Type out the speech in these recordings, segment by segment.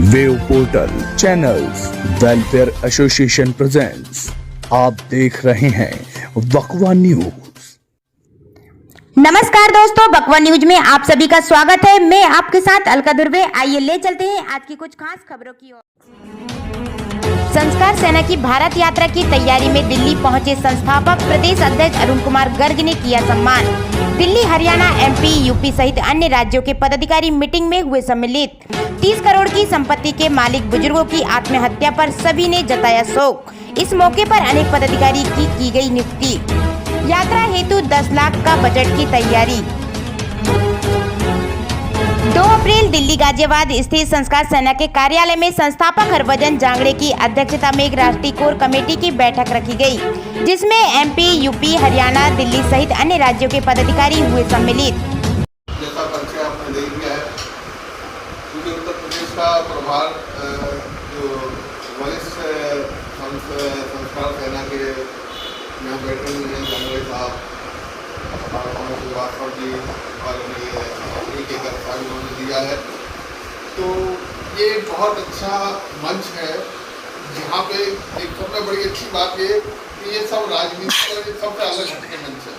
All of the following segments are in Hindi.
Wave portal channels welfare association presents. आप देख रहे हैं बकवा न्यूज। नमस्कार दोस्तों, बकवा न्यूज में आप सभी का स्वागत है। मैं आपके साथ अलका दुर्वे। आइए ले चलते हैं आज की कुछ खास खबरों की ओर। संस्कार सेना की भारत यात्रा की तैयारी में दिल्ली पहुंचे संस्थापक प्रदेश अध्यक्ष अरुण कुमार गर्ग ने किया सम्मान। दिल्ली, हरियाणा, एमपी, यूपी सहित अन्य राज्यों के पदाधिकारी मीटिंग में हुए सम्मिलित। 30 करोड़ की संपत्ति के मालिक बुजुर्गों की आत्महत्या पर सभी ने जताया शोक। इस मौके पर अनेक पदाधिकारी की गई नियुक्ति। यात्रा हेतु 10 लाख का बजट की तैयारी। 2 अप्रैल दिल्ली गाजियाबाद स्थित संस्कार सेना के कार्यालय में संस्थापक हरभजन जांगड़े की अध्यक्षता में एक राष्ट्रीय कोर कमेटी की बैठक रखी गई, जिसमें एमपी, यूपी, हरियाणा, दिल्ली सहित अन्य राज्यों के पदाधिकारी हुए सम्मिलित। जैसा परिचय आपने दे दिया है, क्योंकि उत्तर प्रदेश का प्रभार जो वरिष्ठ संस्कार सेना के यहाँ बैठे हुए हैं जांगड़े साहब, श्रीवास्तव जी और एक अधिकारी उन्होंने दिया है, तो ये बहुत अच्छा मंच है जहाँ पे एक सबसे बड़ी अच्छी बात ये कि ये सब राजनीति और सबसे अलग हटके मंच है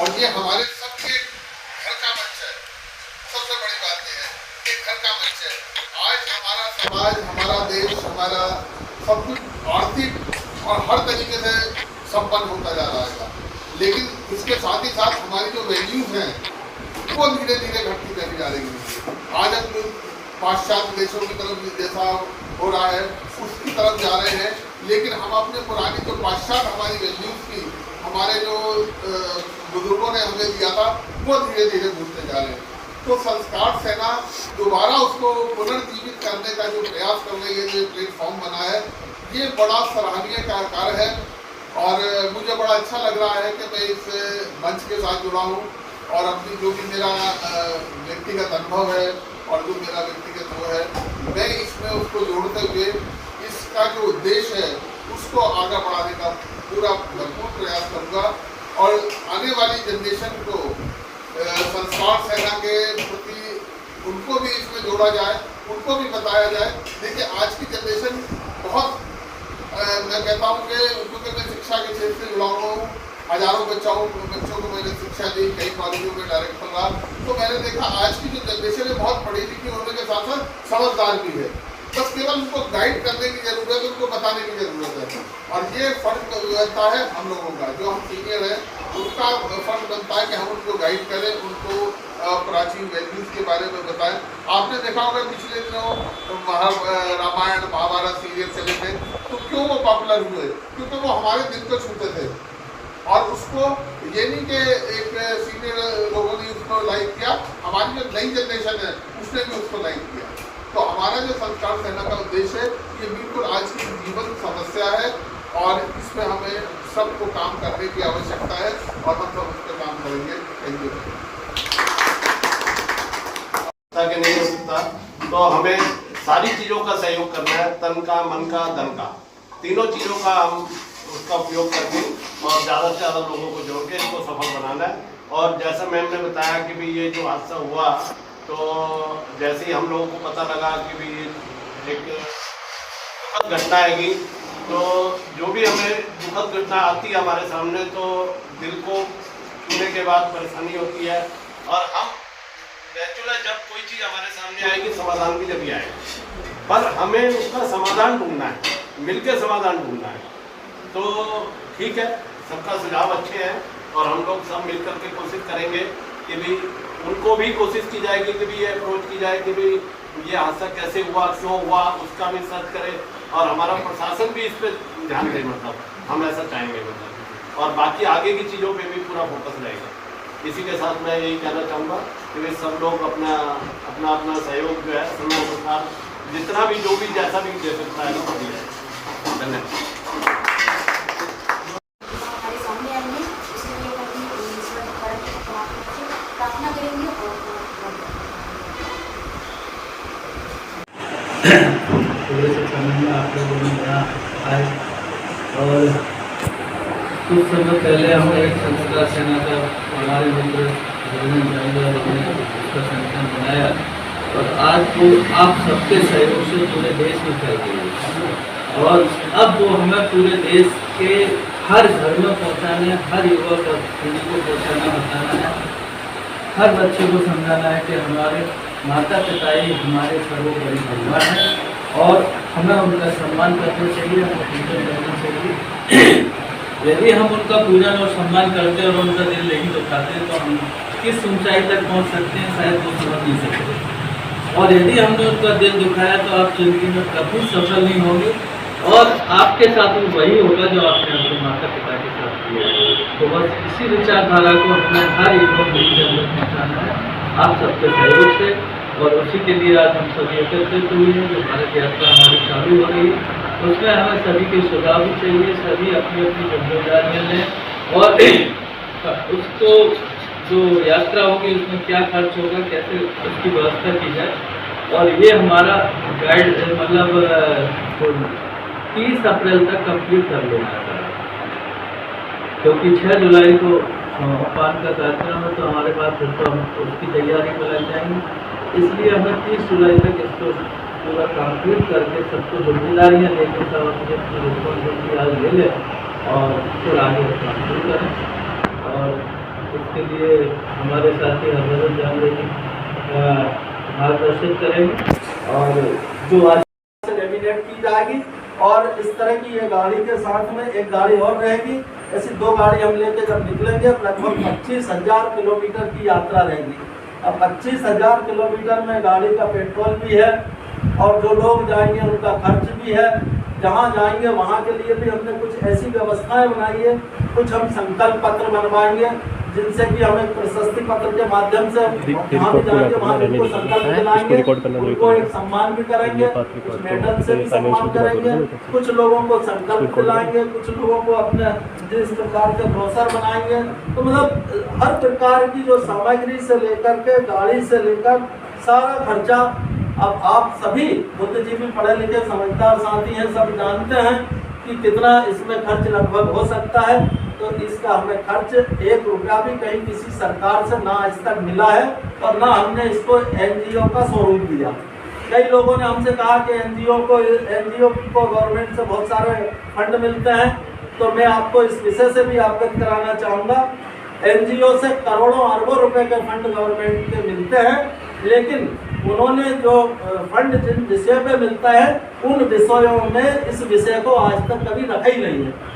और ये हमारे सबके घर का मंच है। सबसे बड़ी बात ये है कि घर का मंच है। आज हमारा समाज, हमारा देश, हमारा सब कुछ आर्थिक और हर तरीके से संपन्न होता जा रहा है, लेकिन इसके साथ ही साथ हमारी जो वैल्यूज हैं वो धीरे धीरे घटती चली जा रही है। आज हम लोग पाश्चात्य देशों की तरफ जैसा हो रहा है उसकी तरफ जा रहे हैं, लेकिन हम अपने पुरानी जो पाश्चात्य हमारी वैल्यूज की, हमारे जो बुजुर्गों ने हमें दिया था, वो धीरे धीरे भूलते जा रहे हैं। तो संस्कार सेना दोबारा उसको पुनर्जीवित करने का जो प्रयास कर रही है, जो प्लेटफॉर्म बना है, ये बड़ा सराहनीय कार्य है और मुझे बड़ा अच्छा लग रहा है कि मैं इस मंच के साथ जुड़ा हूँ और अपनी जो भी मेरा व्यक्तिगत अनुभव है और जो मेरा व्यक्तिगत वो है, मैं इसमें उसको जोड़ते हुए इसका जो उद्देश्य है उसको आगे बढ़ाने का पूरा भरपूर प्रयास करूँगा और आने वाली जनरेशन को संस्कार सेना के प्रति उनको भी इसमें जोड़ा जाए, उनको भी बताया जाए। देखिए आज की जनरेशन बहुत मैं कहता हूँ कि क्योंकि मैं शिक्षा के क्षेत्र से जुड़ा हुआ हूँ, हजारों बच्चों को मैंने शिक्षा दी, कई कॉलेजों में डायरेक्टर रहा, तो मैंने देखा आज की जो जनरेशन है बहुत पढ़ी लिखी होने के साथ साथ समझदार भी है। बस केवल उनको गाइड करने की जरूरत है, उनको बताने की जरूरत है और ये फर्ज बनता है हम लोगों का, जो हम सीनियर हैं उसका फर्ज बनता है कि हम उनको गाइड करें, उनको प्राचीन वैल्यूज के बारे में बताएं। आपने देखा होगा पिछले दिनों रामायण महाभारत सीरियल चले थे, तो क्यों वो पॉपुलर हुए? क्योंकि वो हमारे दिल को छूते थे और उसको ये नहीं कि एक सीनियर लोगों ने उसको लाइक किया, हमारी जो नई जनरेशन है उसने भी उसको लाइक किया। तो हमारा जो संस्कार सेना का उद्देश्य है ये बिल्कुल आज की जीवन समस्या है और इसमें हमें सबको काम करने की आवश्यकता है और हम सब उस पर काम करेंगे। Thank you. कि नहीं हो सकता, तो हमें सारी चीज़ों का सहयोग करना है, तन का, मन का, धन का, तीनों चीज़ों का हम उसका उपयोग करके और ज़्यादा से ज़्यादा लोगों को जोड़ के इसको सफल बनाना है। और जैसा मैम ने बताया कि भी ये जो हादसा हुआ, तो जैसे ही हम लोगों को पता लगा कि भी एक दुखद घटना आएगी, तो जो भी हमें दुखद घटना आती है हमारे सामने, तो दिल को छूने के बाद परेशानी होती है और हम नेचुरल जब कोई चीज़ हमारे सामने आएगी समाधान भी जब आएगा, पर हमें उसका समाधान ढूंढना है, मिलकर समाधान ढूंढना है। तो ठीक है, सबका सुझाव अच्छे हैं और हम लोग सब मिलकर के कोशिश करेंगे कि भी उनको भी कोशिश की जाएगी कि भी ये अप्रोच की जाए कि भी ये हादसा कैसे हुआ, क्यों हुआ, उसका भी सर्च करें और हमारा प्रशासन भी इस पर ध्यान दे, मतलब हम ऐसा चाहेंगे मतलब, और बाकी आगे की चीज़ों पे भी पूरा फोकस रहेगा। इसी के साथ मैं यही कहना चाहूँगा कि वे सब लोग अपना अपना अपना सहयोग जो है समय अनुसार जितना भी जो भी जैसा भी दे सकता है ना दिया। धन्यवाद। आप लोगों ने यहाँ आए और कुछ समय पहले हम एक संस्कार सेना का हमारे मित्र उसका संगठन बनाया और आज वो आप सबके सहयोग से पूरे देश में फैल गई है और अब वो हमें पूरे देश के हर घर में पहुँचाना है, हर युवा को पीढ़ी को पहुँचाना, बताना है, हर बच्चे को समझाना है कि हमारे माता पिता ही हमारे सर्वोपरि भगवान है और हमें उनका सम्मान करना चाहिए, हमें पूजन करना चाहिए। यदि हम उनका पूजन और सम्मान करते और उनका दिल नहीं दुखाते तो हम किस ऊंचाई तक पहुंच सकते हैं, शायद वो समझ नहीं सकते। और यदि हमने उनका दिल दुखाया तो आप जिंदगी में कभी सफल नहीं होंगे और आपके साथ भी वही होगा जो आपने अपने माता पिता के साथ किया है। तो बस इसी विचारधारा को हमें हर युवक पीढ़ी के अंदर पहुँचाना है आप सबके सहयोग से और उसी के लिए आज हम सभी एकत्रित हुए हैं। जो भारत यात्रा हमारी चालू हो रही है उसमें हमें सभी के सुझाव भी चाहिए, सभी अपनी अपनी जिम्मेदारियाँ लें और उसको जो यात्रा होगी उसमें क्या खर्च होगा, कैसे उसकी व्यवस्था की जाए। और ये हमारा गाइड मतलब 30 अप्रैल तक कंप्लीट कर लेना है क्योंकि 6 जुलाई को पान का कार्यक्रम है तो हमारे पास फिर तो हम उसकी तैयारी में लग जाएंगे। इसलिए हमें 30 जुलाई तक इसको पूरा कंप्लीट करके सबको जिम्मेदारियाँ लेकर सब अपनी अपनी रिस्पॉन्सिबिलिटी आज ले लें और फिर आगे काम शुरू करें। और इसके लिए हमारे साथी हरभजन जानवे जी मार्गदर्शित करेंगे और जो आज से लेमिनेट की जाएगी और इस तरह की ये गाड़ी के साथ में एक गाड़ी और रहेगी। ऐसी 2 गाड़ी हम लेके जब निकलेंगे लगभग 25,000 किलोमीटर की यात्रा रहेगी। अब 25,000 किलोमीटर में गाड़ी का पेट्रोल भी है और जो लोग जाएंगे उनका खर्च भी है। जहाँ जाएंगे वहाँ के लिए भी हमने कुछ ऐसी व्यवस्थाएं बनाई है, कुछ हम संकल्प पत्र बनवाएंगे जिनसे कि हमें प्रशस्ति पत्र के माध्यम से जहाँ भी जाएंगे वहाँ उनको संकल्प दिलाएंगे, उनको एक सम्मान भी करेंगे, कुछ मेडल से भी सम्मान करेंगे, कुछ लोगों को संकल्प दिलाएंगे, कुछ लोगों को अपने जिस प्रकार के ब्रोशर बनाएंगे। तो मतलब हर प्रकार की जो सामग्री से लेकर के गाड़ी से लेकर सारा खर्चा अब आप सभी बुद्धिजीवी पढ़े लिखे समझदार साथी हैं, सब जानते हैं कि कितना इसमें खर्च लगभग हो सकता है। तो इसका हमें खर्च 1 रुपया भी कहीं किसी सरकार से ना आज तक मिला है और ना हमने इसको एनजीओ का स्वरूप दिया। कई लोगों ने हमसे कहा कि एनजीओ को गवर्नमेंट से बहुत सारे फंड मिलते हैं, तो मैं आपको इस विषय से भी अवगत कराना चाहूँगा। एनजीओ से करोड़ों अरबों रुपए के फंड गवर्नमेंट के मिलते हैं, लेकिन उन्होंने जो फंड जिन विषय पे मिलता है उन विषयों में इस विषय को आज तक कभी रखा ही नहीं है।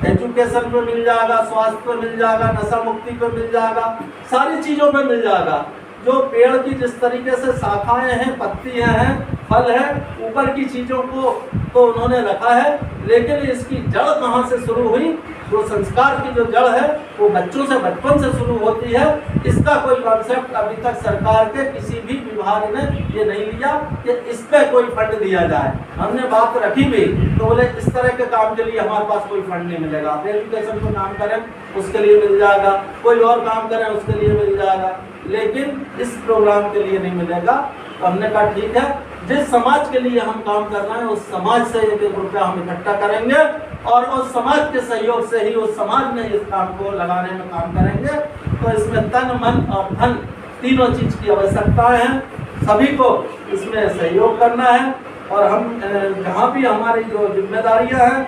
एजुकेशन पे मिल जाएगा, स्वास्थ्य पे मिल जाएगा, नशा मुक्ति पे मिल जाएगा, सारी चीज़ों पे मिल जाएगा। जो पेड़ की जिस तरीके से शाखाएं हैं, पत्तियां हैं, फल है, ऊपर की चीज़ों को तो उन्होंने रखा है, लेकिन इसकी जड़ कहाँ से शुरू हुई, वो संस्कार की जो जड़ है वो बच्चों से बचपन से शुरू होती है। इसका कोई कॉन्सेप्ट अभी तक सरकार के किसी भी विभाग ने ये नहीं लिया कि इस पे कोई फंड दिया जाए। हमने बात रखी भी तो बोले इस तरह के काम के लिए हमारे पास कोई फंड नहीं मिलेगा। आप एजुकेशन को काम करें उसके लिए मिल जाएगा, कोई और काम करें उसके लिए मिल जाएगा, लेकिन इस प्रोग्राम के लिए नहीं मिलेगा। तो हमने कहा ठीक है, जिस समाज के लिए हम काम कर रहे हैं उस समाज से 1 रुपया हम इकट्ठा करेंगे और उस समाज के सहयोग से ही उस समाज में इस काम को लगाने में काम करेंगे। तो इसमें तन मन और धन तीनों चीज़ की आवश्यकताएं हैं, सभी को इसमें सहयोग करना है। और हम जहाँ भी हमारी जो जिम्मेदारियाँ हैं,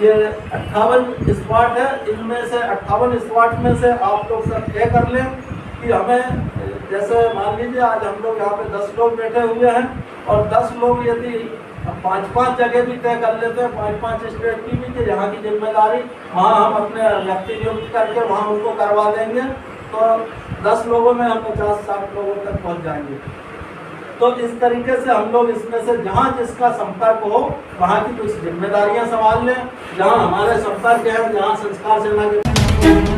ये 58 स्पॉट है, इनमें से 58 स्पॉट में से आप लोग सब तय कर लें कि हमें, जैसे मान लीजिए आज हम लोग यहाँ पे 10 लोग बैठे हुए हैं और 10 लोग यदि 5-5 जगह भी तय कर लेते हैं, 5-5 स्टेट की भी, कि यहाँ की जिम्मेदारी वहाँ हम अपने व्यक्ति नियुक्त करके वहाँ उनको करवा देंगे, तो 10 लोगों में हम 50-60 लोगों तक पहुँच जाएंगे। तो इस तरीके से हम लोग इसमें से जहाँ जिसका संपर्क हो वहाँ की कुछ जिम्मेदारियाँ संभाल लें। जहाँ हमारे संपर्क है, जहाँ संस्कार सेना के